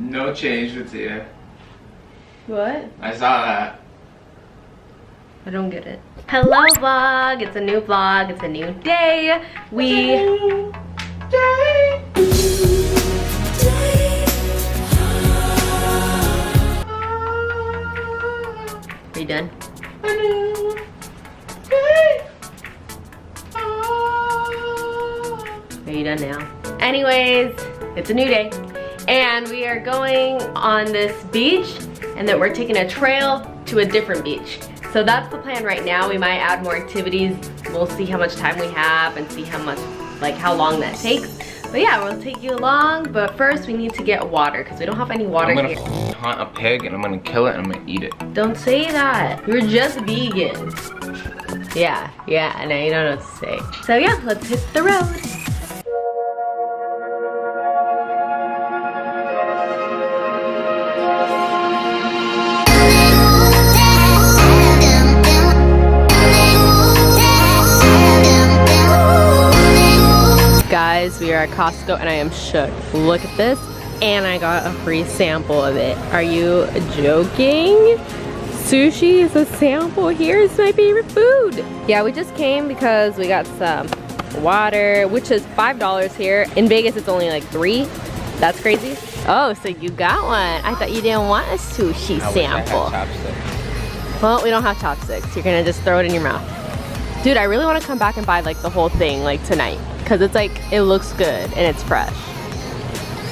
No change, Pattiya. What? I saw that. I don't get it. Hello vlog, it's a new vlog, it's a new day. Are you done? Are you done now? Anyways, it's a new day. And we are going on this beach, and then we're taking a trail to a different beach. So that's the plan right now. We might add more activities. We'll see how much time we have and see how much, like how long that takes. But yeah, we'll take you along, but first we need to get water because we don't have any water here. I'm gonna hunt a pig and I'm gonna kill it and I'm gonna eat it. Don't say that. You're just vegan. Yeah, now you don't know what to say. So yeah, let's hit the road. Guys, we are at Costco and I am shook. Look at this, and I got a free sample of it. Are you joking? Sushi is a sample here. It's my favorite food. Yeah, we just came because we got some water, which is $5 here. In Vegas, it's only like $3. That's crazy. Oh, so you got one. I thought you didn't want a sushi sample. Well, we don't have chopsticks. You're gonna just throw it in your mouth. Dude, I really want to come back and buy like the whole thing like tonight. Cause it's like, it looks good and it's fresh.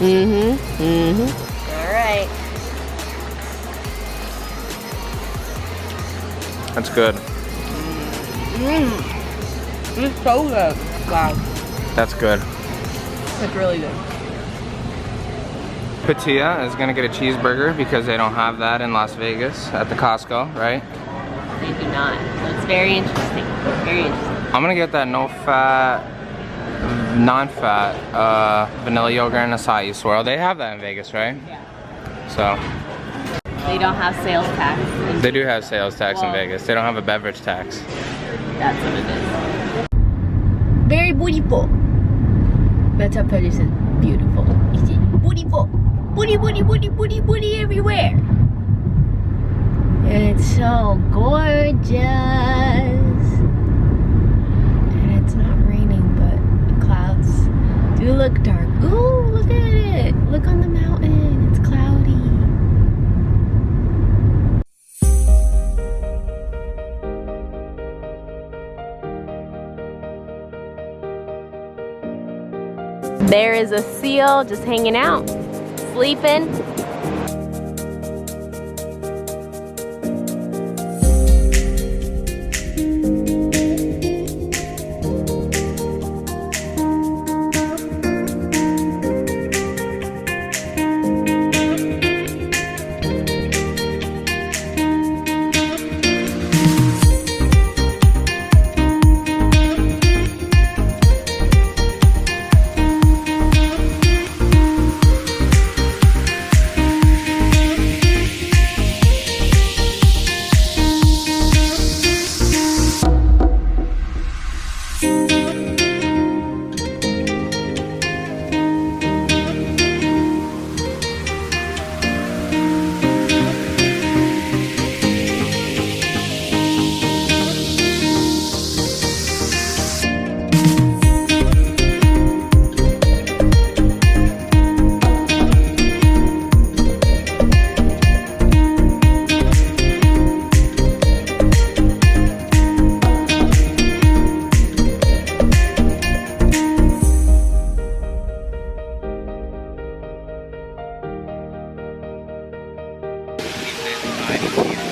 All right. That's good. It's so good. Wow. That's good. It's really good. Pattiya is gonna get a cheeseburger because they don't have that in Las Vegas at the Costco, right? They do not. So it's very interesting. Very interesting. I'm gonna get that no-fat, non-fat vanilla yogurt and acai swirl. They have that in Vegas, right? Yeah. So. They don't have sales tax. They do have sales tax in Vegas. They don't have a beverage tax. That's what it is. Very beautiful. Better Police is beautiful. Is it beautiful? Booty everywhere. It's so gorgeous. And it's not raining, but the clouds do look dark. Ooh, look at it. Look on the mountain. It's cloudy. There is a seal just hanging out, sleeping.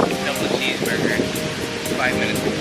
Double cheeseburger 5 minutes ago.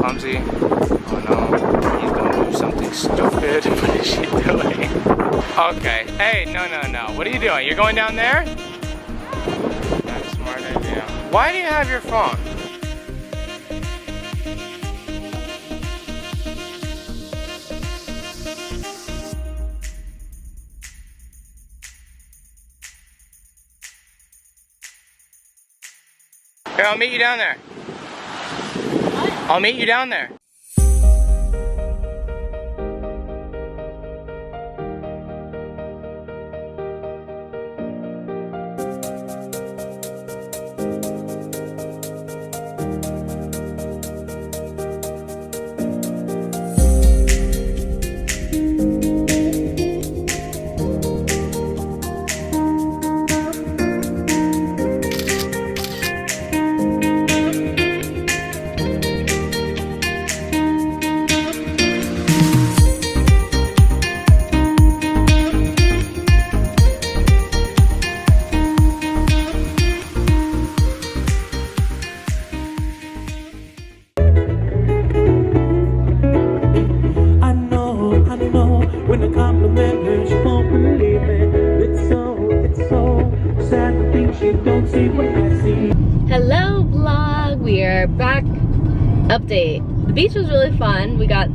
clumsy. Oh no, he's gonna do something stupid. What is she doing? Okay, hey, no. What are you doing? You're going down there? That's a smart idea. Why do you have your phone? Here, I'll meet you down there. What? I'll meet you down there. Hello vlog, we are back. Update. The beach was really fun. We got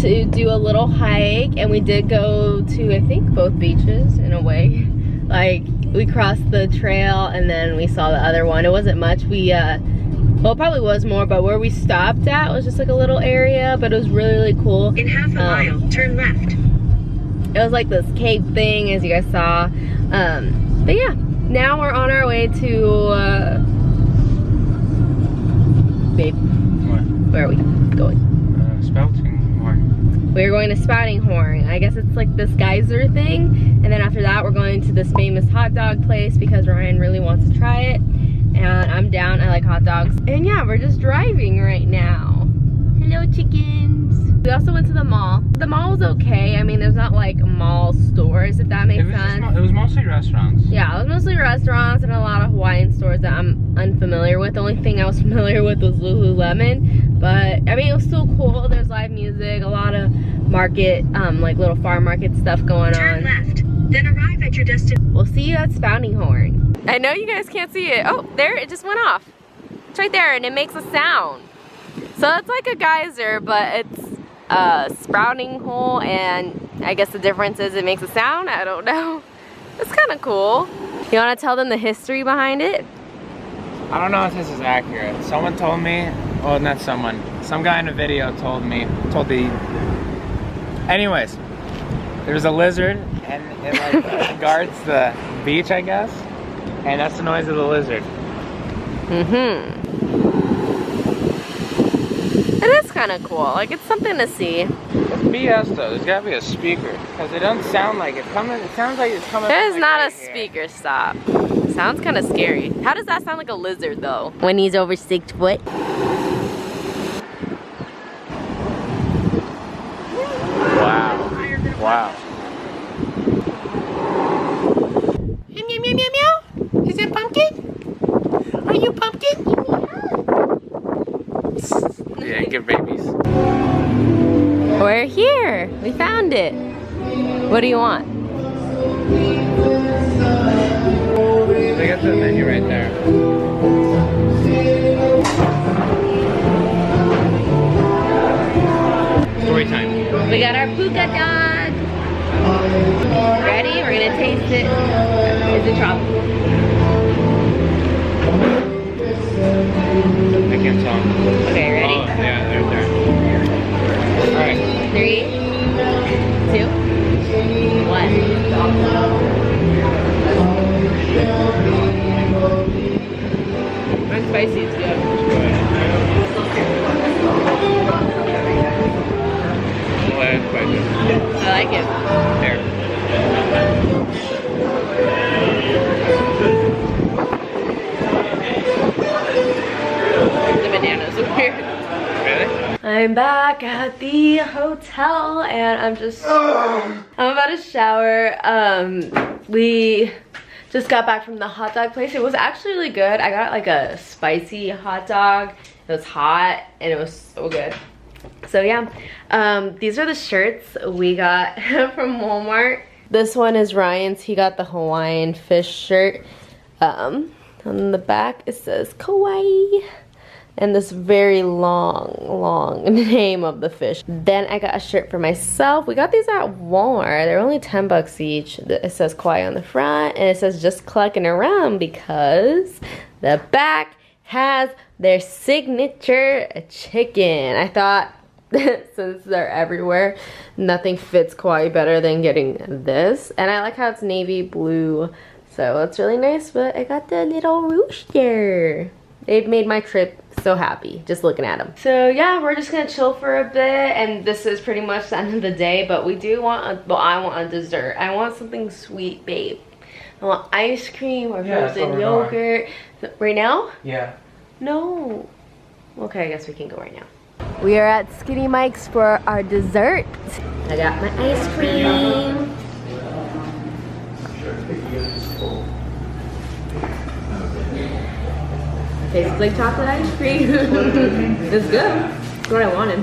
to do a little hike and we did go to, I think, both beaches in a way. Like, we crossed the trail and then we saw the other one. It wasn't much. We well, it probably was more, but where we stopped at was just like a little area, but it was really cool. In half a mile, turn left. It was like this cave thing, as you guys saw. But yeah, now we're on our way to babe. What? Where are we going? Spouting Horn. We're going to Spouting Horn. I guess it's like this geyser thing. And then after that, we're going to this famous hot dog place because Ryan really wants to try it. And I'm down, I like hot dogs. And yeah, we're just driving right now. Hello, chickens. We also went to the mall. The mall was okay. I mean, there's not like mall stores, if that makes sense. It was mostly restaurants. Yeah, it was mostly restaurants and a lot of Hawaiian stores that I'm unfamiliar with. The only thing I was familiar with was Lululemon. But, I mean, it was still cool. There's live music, a lot of market, like little farm market stuff going Turn on. left, then arrive at your destination. We'll see you at Spouting Horn. I know you guys can't see it. Oh, there, it just went off. It's right there and it makes a sound. So it's like a geyser, but it's a sprouting hole, and I guess the difference is it makes a sound. I don't know. It's kind of cool. You want to tell them the history behind it? I don't know if this is accurate. Someone told me, well, not someone, some guy in a video told anyways, there's a lizard and it like guards the beach, I guess, and that's the noise of the lizard. It is kind of cool. Like, it's something to see. It's BS though. There's gotta be a speaker because it doesn't sound like it's coming. It sounds like it's coming. There's from, like, not right a here. speaker. Stop. Sounds kind of scary. How does that sound like a lizard though? When he's over 6 foot. Wow. Wow. Meow, meow, meow, meow, meow. Is it pumpkin? Are you pumpkin? Yeah, give babies. We're here. We found it. What do you want? They got the menu right there. Story time. We got our puka dog. Ready? We're gonna taste it. Is it tropical? I can't tell. Okay, ready? Oh, yeah, they're there. Alright. 3, 2, 1. Mine's spicy, it's good. I like it. There. The bananas are weird. Really? I'm back at the hotel and I'm about to shower. We just got back from the hot dog place. It was actually really good. I got like a spicy hot dog It was hot and it was so good. So yeah, these are the shirts we got from Walmart. This one is Ryan's. He got the Hawaiian fish shirt. On the back it says Kauai. And this very long name of the fish. Then I got a shirt for myself. We got these at Walmart. They're only 10 bucks each. It says Kauai on the front and it says just clucking around because the back has their signature chicken. I thought since they're everywhere, nothing fits Kauai better than getting this. And I like how it's navy blue. So it's really nice, but I got the little rooster. They've made my trip so happy just looking at them. So yeah, we're just gonna chill for a bit, and this is pretty much the end of the day, but we do want well, I want a dessert. I want something sweet, babe. I want ice cream or frozen yogurt. Right now? Yeah. No. Okay, I guess we can go right now. We are at Skinny Mike's for our dessert. I got my ice cream. Tastes like chocolate ice cream. It's good. It's what I wanted.